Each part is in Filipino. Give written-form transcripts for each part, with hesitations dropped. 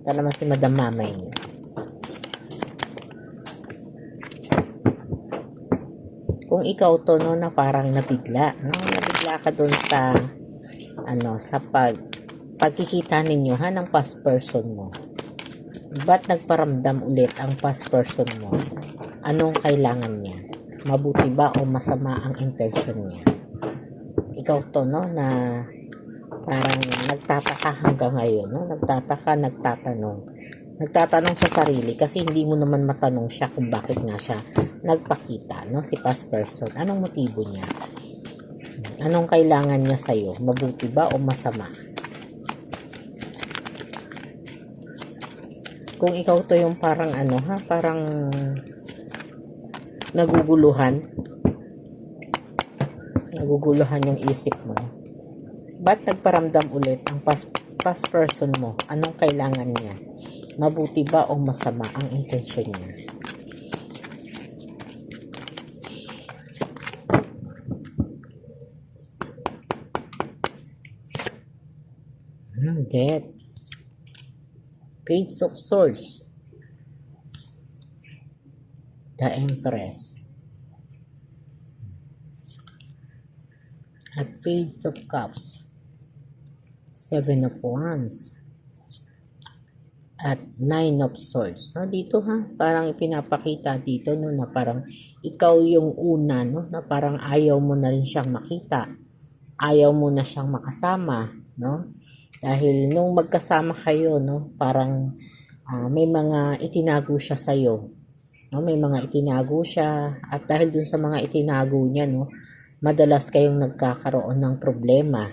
Ito naman si Madam Mamay niyo. Kung ikaw to, no, na parang nabigla, no? Nabigla ka dun sa, sa pagkikita ninyo, ha, ng past person mo. Ba't nagparamdam ulit ang past person mo? Anong kailangan niya? Mabuti ba o masama ang intention niya? Ikaw to, no, na parang nagtataka hanggang ngayon, no? Nagtatanong sa sarili kasi hindi mo naman matanong siya kung bakit nga siya nagpakita, no? Si past person. Anong motibo niya? Anong kailangan niya sa'yo? Mabuti ba o masama? Kung ikaw to yung parang parang naguguluhan yung isip mo. Ba't nagparamdam ulit ang past person mo? Anong kailangan niya? Mabuti ba o masama ang intention niya? Death. Page of Swords. The Empress. At Page of Cups. Seven of Wands. At Nine of Swords. No, dito parang ipinapakita dito, no, na parang ikaw yung una, no, na parang ayaw mo na rin siyang makita. Ayaw mo na siyang makasama, no? Dahil nung magkasama kayo, no, parang may mga itinago siya sa iyo. No, may mga itinago siya at dahil dun sa mga itinago niya, no, madalas kayong nagkakaroon ng problema.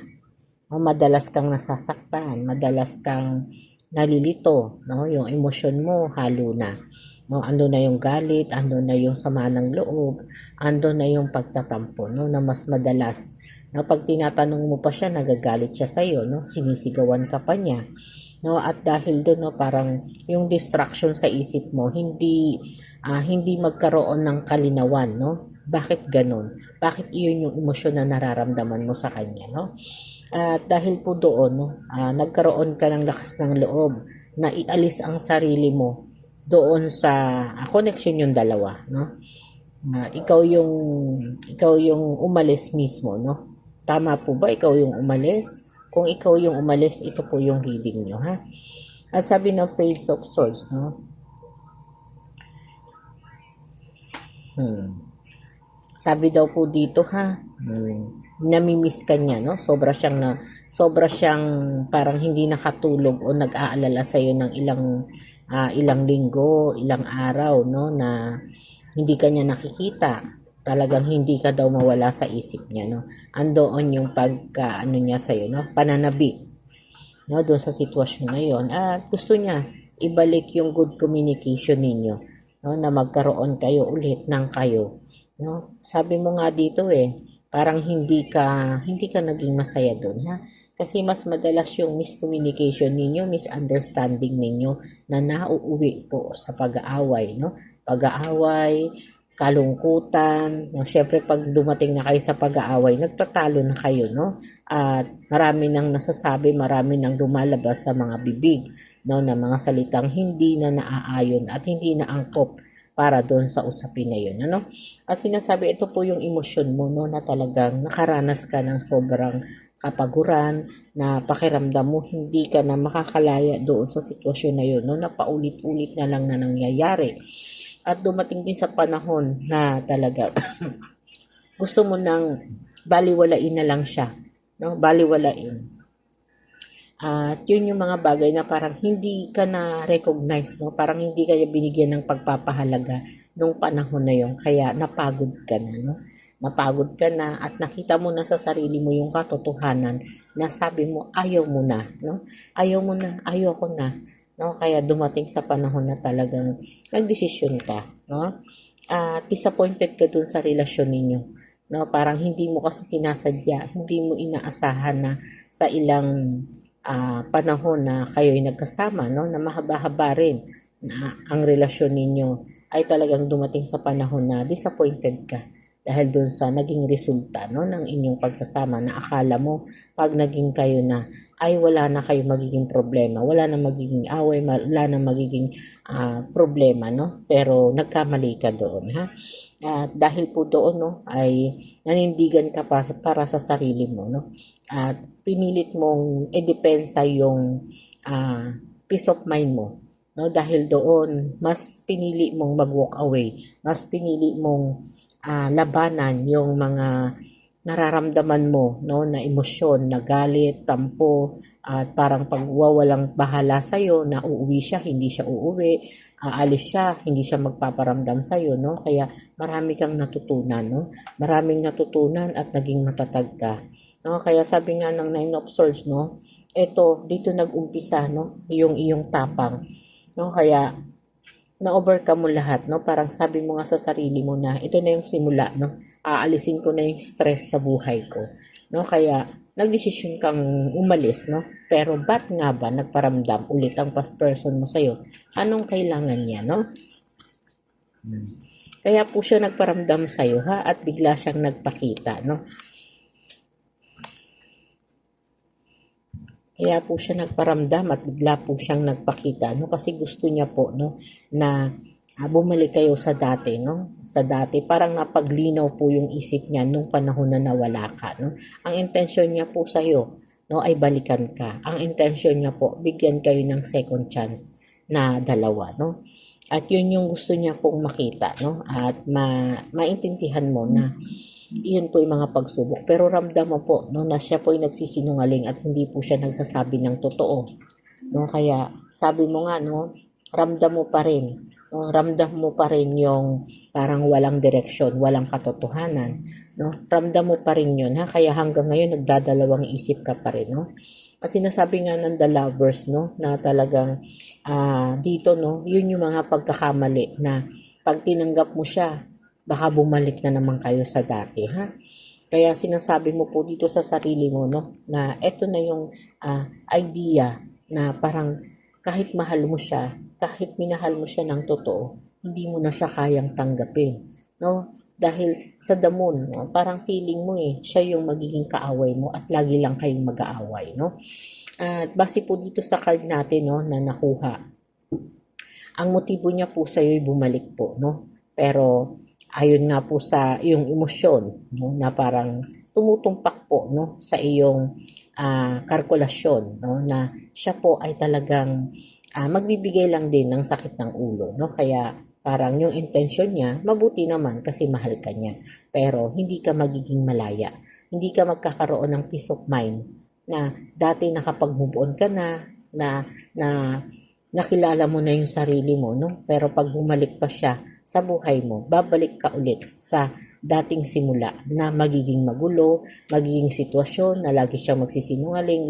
No, madalas kang nasasaktan, madalas kang nalilito, no? Yung emosyon mo halo na. No, ando na yung galit, ando na yung sama ng loob, ando na yung pagtatampo, no, na mas madalas. No, pag tinatanong mo pa siya, nagagalit siya sa iyo, no? Sinisigawan ka pa niya. No, at dahil doon, no, parang yung distraction sa isip mo, hindi magkaroon ng kalinawan, no? Bakit ganun? Bakit iyon yung emosyon na nararamdaman mo sa kanya, no? At dahil po doon, no, nagkaroon ka ng lakas ng loob na ialis ang sarili mo doon sa connection yung dalawa, no? Ikaw yung umalis mismo, no? Tama po ba ikaw yung umalis? Kung ikaw yung umalis, ito po yung reading nyo, ha? At sabi ng Page of Swords, no? Sabi daw po dito, namimiss ka niya, no? Sobra siyang parang hindi nakatulog o nag-aalala sa iyo ng ilang linggo, ilang araw, no, na hindi ka niya nakikita. Talagang hindi ka daw mawala sa isip niya, no? Andoon yung niya sa iyo, no? Pananabik, no, doon sa sitwasyon na yon. At gusto niya ibalik yung good communication ninyo, no, na magkaroon kayo ulit ng kayo, no? Sabi mo nga dito parang hindi ka naging masaya doon, ha? Kasi mas madalas yung miscommunication ninyo, misunderstanding ninyo na nauuwi po sa pag-aaway, no? Pag-aaway, kalungkutan, no? Syempre pag dumating na kayo sa pag-aaway, nagtatalo na kayo, no? At marami nang nasasabi, marami nang lumalabas sa mga bibig, no, na mga salitang hindi na naaayon at hindi na angkop para doon sa usapin na yun, ano? At sinasabi, ito po yung emosyon mo, no, na talagang nakaranas ka ng sobrang kapaguran, na pakiramdam mo hindi ka na makakalaya doon sa sitwasyon na yun, no, na paulit-ulit na lang na nangyayari. At dumating din sa panahon na talaga gusto mo nang baliwalain na lang siya, no? Baliwalain. At yun yung mga bagay na parang hindi ka na recognize, no? Parang hindi ka binigyan ng pagpapahalaga nung panahon na yun. Kaya napagod ka na, no? Napagod ka na at nakita mo na sa sarili mo yung katotohanan na sabi mo ayaw mo na, no? Ayaw mo na, ayoko na, no? Kaya dumating sa panahon na talagang nagdesisyon ka, no? At disappointed ka dun sa relasyon ninyo, no? Parang hindi mo kasi sinasadya, hindi mo inaasahan na sa ilang panahon na kayo'y nagkasama, no, na mahaba-haba rin na ang relasyon ninyo ay talagang dumating sa panahon na disappointed ka, dahil dun sa naging resulta, no, ng inyong pagsasama na akala mo pag naging kayo na ay wala na kayong magiging problema, wala na magiging away, wala na magiging problema, no? Pero nagkamali ka doon, ha? At dahil po doon, no, ay nanindigan ka pa para sa sarili mo, no? At pinilit mong edepensa yung peace of mind mo, no? Dahil doon, mas pinili mong mag-walk away, mas pinili mong labanan yung mga nararamdaman mo, no, na emosyon, na galit, tampo, at parang pagwawalang bahala sa iyo na uuwi siya, hindi siya uuwi, aalis siya, hindi siya magpaparamdam sa iyo, no? Kaya marami kang natutunan, no? Maraming natutunan at naging matatag ka. No? Kaya sabi nga ng Nine of Swords, no, eto dito nag-umpisa, no, yung iyong tapang. No? Kaya na-overcome mo lahat, no? Parang sabi mo nga sa sarili mo na ito na yung simula, no? Aalisin ko na yung stress sa buhay ko, no? Kaya nagdesisyon kang umalis, no? Pero ba't nga ba nagparamdam ulit ang past person mo sa'yo? Anong kailangan niya, no? Kaya po siya nagparamdam sa'yo, ha? At bigla siyang nagpakita, no? Kaya po siya nagparamdam at bigla po siyang nagpakita, no? Kasi gusto niya po, no, na bumalik kayo sa dati, no? Sa dati, parang napaglinaw po yung isip niya nung panahon na nawala ka, no? Ang intensyon niya po sa'yo, no, ay balikan ka. Ang intensyon niya po, bigyan kayo ng second chance na dalawa, no? At yun yung gusto niya pong makita, no? At maintindihan mo na iyon po yung mga pagsubok. Pero ramdam mo po, no, na siya po ay nagsisinungaling at hindi po siya nagsasabi ng totoo. No, kaya sabi mo nga, no, ramdam mo pa rin. No, ramdam mo pa rin yung parang walang direksyon, walang katotohanan. No, ramdam mo pa rin yun, ha? Kaya hanggang ngayon nagdadalawang isip ka pa rin, no? Kasi nasabi nga ng The Lovers, no, na talagang dito, no, yun yung mga pagkakamali na pag tinanggap mo siya, baka bumalik na naman kayo sa dati, ha? Kaya sinasabi mo po dito sa sarili mo, no, na eto na yung idea na parang kahit mahal mo siya, kahit minahal mo siya ng totoo, hindi mo na siya kayang tanggapin, no? Dahil sa damon, no, parang feeling mo siya yung magiging kaaway mo at lagi lang kayong mag-aaway, no? At base po dito sa card natin, no, na nakuha, ang motibo niya po sa iyo ay bumalik po, no? Pero ayon nga po sa iyong emosyon, no, na parang tumutumpak po, no, sa iyong kalkulasyon, no, na siya po ay talagang magbibigay lang din ng sakit ng ulo, no? Kaya parang yung intensyon niya, mabuti naman kasi mahal ka niya. Pero hindi ka magiging malaya. Hindi ka magkakaroon ng peace of mind na dati nakapag-move on ka na nakilala mo na yung sarili mo, no? Pero pag bumalik pa siya sa buhay mo, babalik ka ulit sa dating simula na magiging magulo, magiging sitwasyon na lagi siyang magsisinungaling,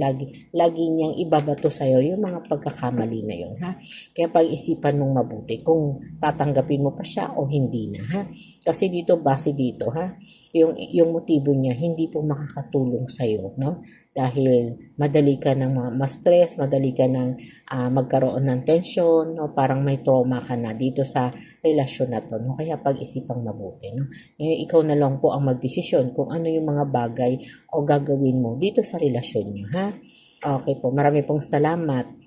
lagi niyang ibabato sa'yo yung mga pagkakamali na yun, ha? Kaya pag-isipan mong mabuti kung tatanggapin mo pa siya o hindi na, ha? Kasi dito, base dito, ha? Yung motibo niya, hindi po makakatulong sa'yo, no? Dahil madali ka nang ma-stress, madali ka nang magkaroon ng tension, no? Parang may trauma ka na dito sa relasyon na to, no? Kaya pag-isipang mabuti, no? Ngayon, ikaw na lang po ang magdesisyon kung ano yung mga bagay o gagawin mo dito sa relasyon niyo, ha? Okay po, marami pong salamat.